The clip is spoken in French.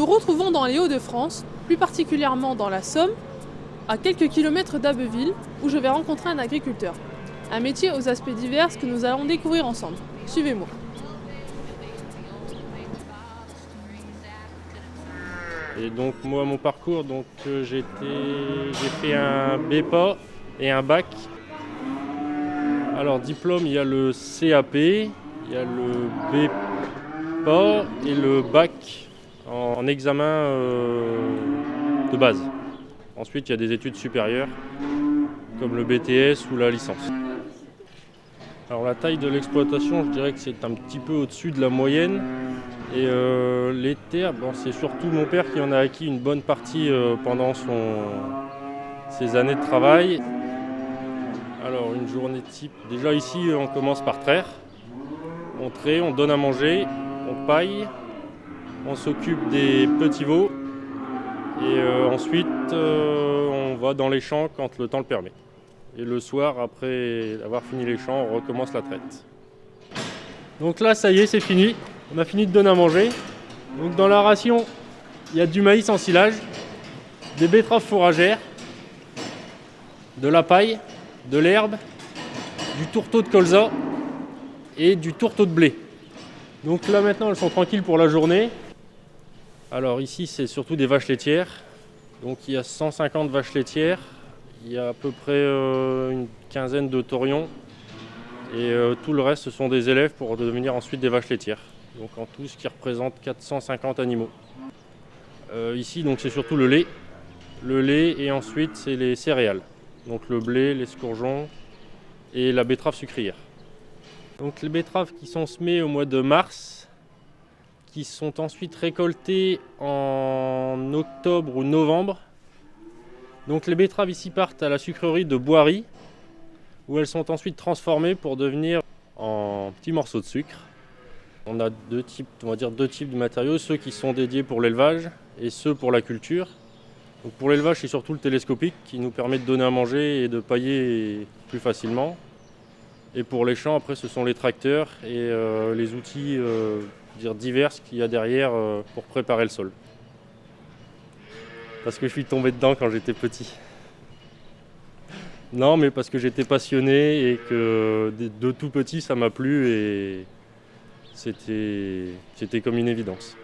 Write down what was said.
nous retrouvons dans les Hauts-de-France, plus particulièrement dans la Somme, à quelques kilomètres d'Abbeville, où je vais rencontrer un agriculteur. Un métier aux aspects divers que nous allons découvrir ensemble. Suivez-moi. Et donc moi mon parcours, j'ai fait un BEPA et un bac. Alors diplôme, il y a le CAP, il y a le BEPA et le bac en examen de base. Ensuite il y a des études supérieures comme le BTS ou la licence. Alors la taille de l'exploitation, je dirais que c'est un petit peu au-dessus de la moyenne. Et les terres, c'est surtout mon père qui en a acquis une bonne partie pendant ses années de travail. Alors une journée type, déjà ici on commence par traire. On traite, on donne à manger, on paille, on s'occupe des petits veaux et ensuite on va dans les champs quand le temps le permet. Et le soir, après avoir fini les champs, on recommence la traite. Donc là ça y est, c'est fini. On a fini de donner à manger. Donc dans la ration, il y a du maïs en silage, des betteraves fourragères, de la paille, de l'herbe, du tourteau de colza et du tourteau de blé. Donc là maintenant, elles sont tranquilles pour la journée. Alors ici, c'est surtout des vaches laitières. Donc il y a 150 vaches laitières, il y a à peu près une quinzaine de taurions et tout le reste, ce sont des élèves pour devenir ensuite des vaches laitières. Donc en tout, ce qui représente 450 animaux. Ici, donc, c'est surtout le lait. Le lait et ensuite, c'est les céréales. Donc le blé, l'escourgeon et la betterave sucrière. Donc les betteraves qui sont semées au mois de mars, qui sont ensuite récoltées en octobre ou novembre. Donc les betteraves ici partent à la sucrerie de Boiry, où elles sont ensuite transformées pour devenir en petits morceaux de sucre. On a deux types de matériaux, ceux qui sont dédiés pour l'élevage et ceux pour la culture. Donc pour l'élevage, c'est surtout le télescopique qui nous permet de donner à manger et de pailler plus facilement. Et pour les champs, après, ce sont les tracteurs et les outils divers qu'il y a derrière pour préparer le sol. Parce que je suis tombé dedans quand j'étais petit. Non, mais parce que j'étais passionné et que de tout petit, ça m'a plu et c'était comme une évidence.